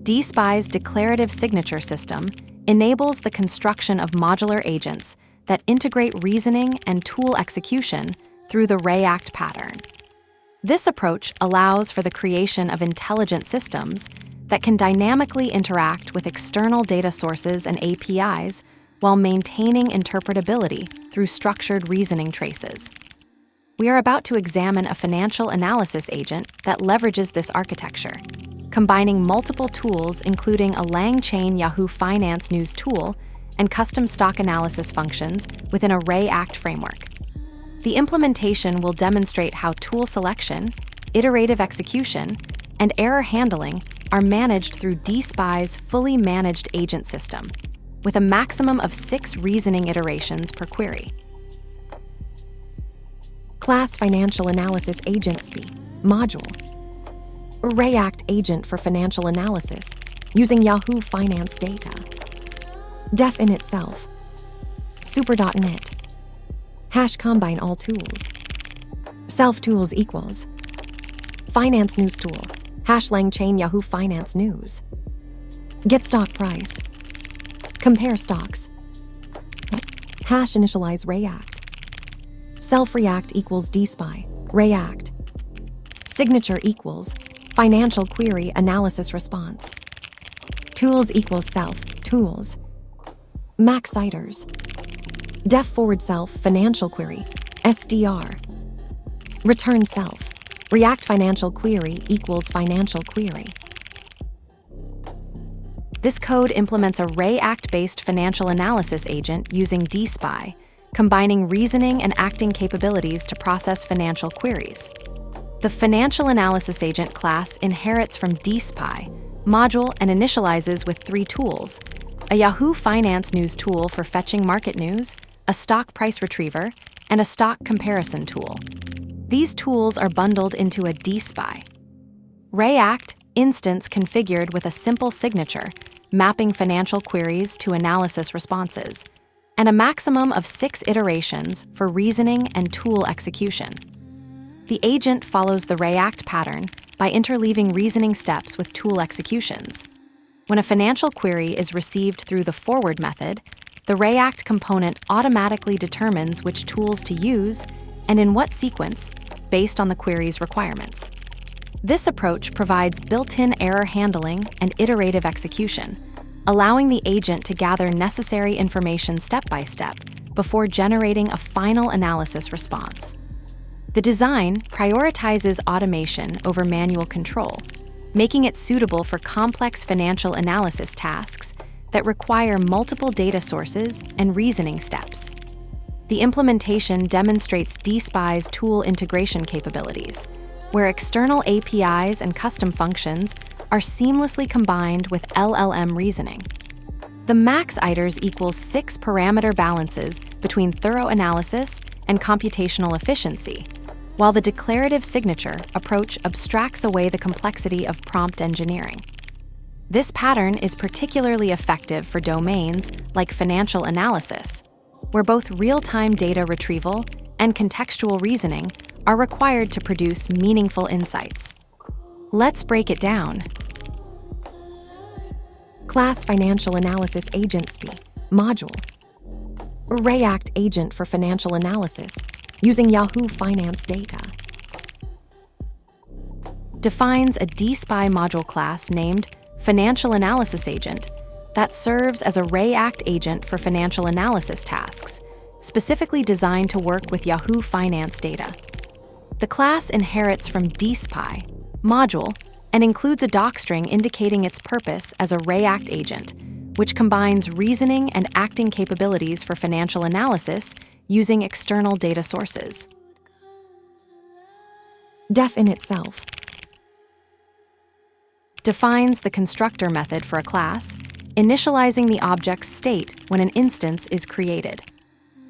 DSPy's declarative signature system enables the construction of modular agents that integrate reasoning and tool execution through the ReAct pattern. This approach allows for the creation of intelligent systems that can dynamically interact with external data sources and APIs while maintaining interpretability through structured reasoning traces. We are about to examine a financial analysis agent that leverages this architecture, combining multiple tools including a LangChain Yahoo Finance news tool and custom stock analysis functions within a ReAct framework. The implementation will demonstrate how tool selection, iterative execution, and error handling are managed through DSPy's fully managed agent system, with a maximum of 6 reasoning iterations per query. Class Financial Analysis DSPy module. ReAct agent for financial analysis using Yahoo Finance data. Def in itself. Super.net. Hash combine all tools. Self tools equals. Finance news tool. Hash LangChain Yahoo Finance news. Get stock price. Compare stocks. Hash initialize ReAct. Self ReAct equals DSPy ReAct. Signature equals financial query analysis response. Tools equals self tools. Max citers. Def forward self financial query SDR. Return self ReAct financial query equals financial query. This code implements a ReAct-based financial analysis agent using DSPy, combining reasoning and acting capabilities to process financial queries. The financial analysis agent class inherits from DSPy, module, and initializes with 3 tools: a Yahoo Finance news tool for fetching market news, a stock price retriever, and a stock comparison tool. These tools are bundled into a DSPy ReAct instance configured with a simple signature, mapping financial queries to analysis responses, and a maximum of 6 iterations for reasoning and tool execution. The agent follows the ReAct pattern by interleaving reasoning steps with tool executions. When a financial query is received through the forward method, the ReAct component automatically determines which tools to use and in what sequence, based on the query's requirements. This approach provides built-in error handling and iterative execution, allowing the agent to gather necessary information step by step before generating a final analysis response. The design prioritizes automation over manual control, making it suitable for complex financial analysis tasks that require multiple data sources and reasoning steps. The implementation demonstrates DSPy's tool integration capabilities, where external APIs and custom functions are seamlessly combined with LLM reasoning. The max iters equals 6 parameter balances between thorough analysis and computational efficiency, while the declarative signature approach abstracts away the complexity of prompt engineering. This pattern is particularly effective for domains like financial analysis, where both real-time data retrieval and contextual reasoning are required to produce meaningful insights. Let's break it down. Class Financial Analysis DSPy module. ReAct agent for financial analysis using Yahoo Finance data. Defines a DSPy module class named Financial Analysis Agent that serves as a ReAct agent for financial analysis tasks, specifically designed to work with Yahoo Finance data. The class inherits from DSPy module and includes a docstring indicating its purpose as a ReAct agent, which combines reasoning and acting capabilities for financial analysis using external data sources. Def in itself defines the constructor method for a class, initializing the object's state when an instance is created.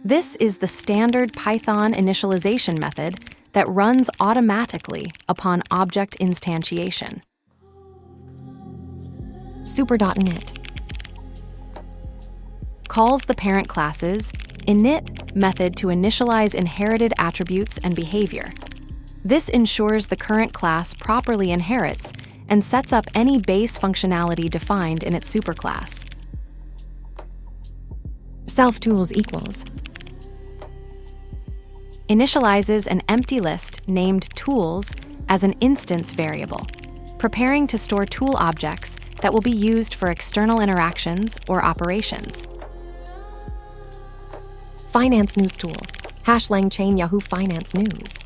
This is the standard Python initialization method that runs automatically upon object instantiation. Super.net calls the parent class's init method to initialize inherited attributes and behavior. This ensures the current class properly inherits and sets up any base functionality defined in its superclass. Self-tools equals initializes an empty list named tools as an instance variable, preparing to store tool objects that will be used for external interactions or operations. Finance news tool, #LangChain Yahoo Finance news.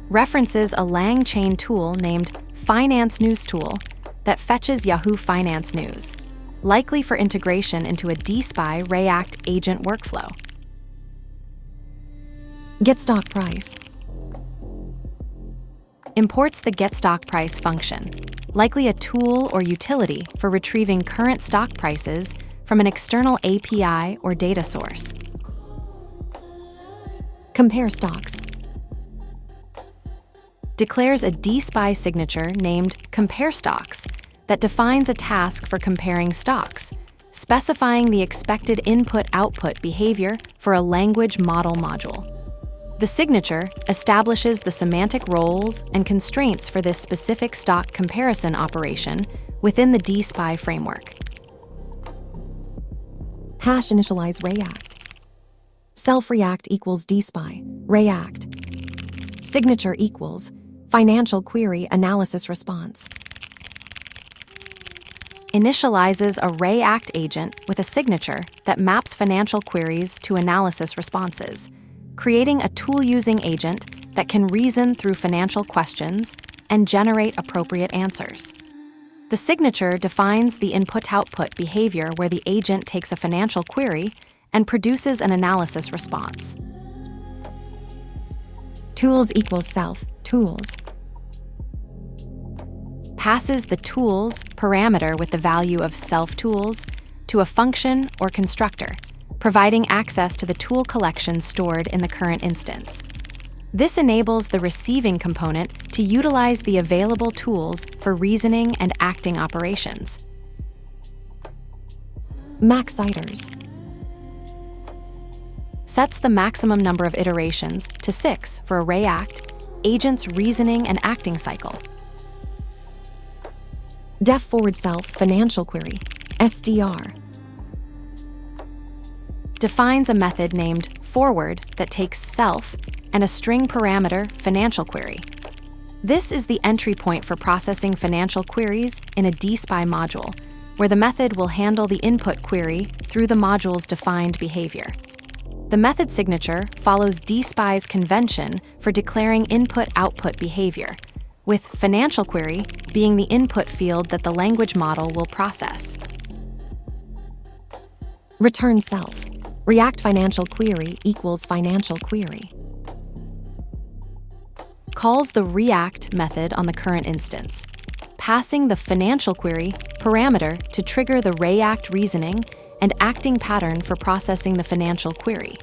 References a LangChain tool named Finance News Tool that fetches Yahoo Finance news, likely for integration into a DSPy ReAct agent workflow. Get stock price. Imports the getStockPrice function, likely a tool or utility for retrieving current stock prices from an external API or data source. Compare stocks. Declares a DSPy signature named Compare Stocks that defines a task for comparing stocks, specifying the expected input-output behavior for a language model module. The signature establishes the semantic roles and constraints for this specific stock comparison operation within the DSPy framework. #initialize ReAct. Self-ReAct equals DSPy ReAct. Signature equals financial query analysis response. Initializes a ReAct agent with a signature that maps financial queries to analysis responses, creating a tool-using agent that can reason through financial questions and generate appropriate answers. The signature defines the input-output behavior where the agent takes a financial query and produces an analysis response. Tools equals self-tools. Passes the tools parameter with the value of self-tools to a function or constructor, providing access to the tool collection stored in the current instance. This enables the receiving component to utilize the available tools for reasoning and acting operations. Max iters. Sets the maximum number of iterations to 6 for a ReAct agent's reasoning and acting cycle. Def_self financial query, SDR. Defines a method named forward that takes self and a string parameter financial query. This is the entry point for processing financial queries in a DSPy module, where the method will handle the input query through the module's defined behavior. The method signature follows DSPy's convention for declaring input-output behavior, with financial query being the input field that the language model will process. Return self. ReAct financial query equals financial query. Calls the ReAct method on the current instance, passing the financial query parameter to trigger the ReAct reasoning and acting pattern for processing the financial query.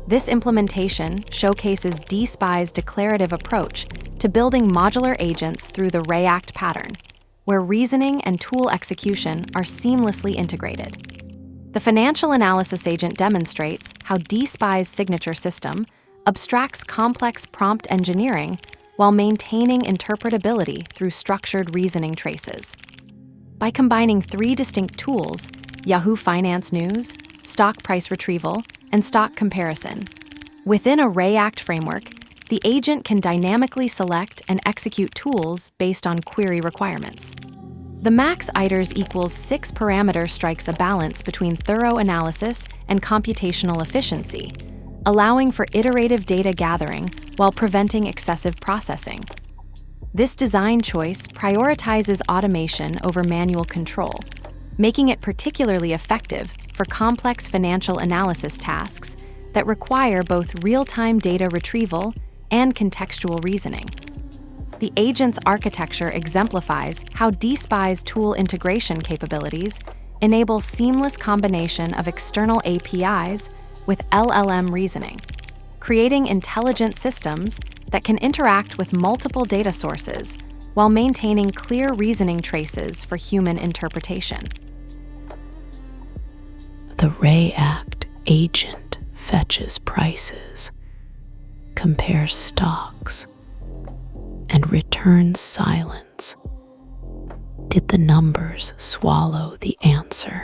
This implementation showcases DSPy's declarative approach to building modular agents through the ReAct pattern, where reasoning and tool execution are seamlessly integrated. The financial analysis agent demonstrates how DSPy's signature system abstracts complex prompt engineering while maintaining interpretability through structured reasoning traces. By combining 3 distinct tools, Yahoo Finance News, stock price retrieval, and stock comparison, within a ReAct framework, the agent can dynamically select and execute tools based on query requirements. The max iters equals 6 parameter strikes a balance between thorough analysis and computational efficiency, allowing for iterative data gathering while preventing excessive processing. This design choice prioritizes automation over manual control, making it particularly effective for complex financial analysis tasks that require both real-time data retrieval and contextual reasoning. The agent's architecture exemplifies how DSPy's tool integration capabilities enable seamless combination of external APIs with LLM reasoning, creating intelligent systems that can interact with multiple data sources while maintaining clear reasoning traces for human interpretation. The ReAct agent fetches prices, compares stocks, and returns silence. Did the numbers swallow the answer?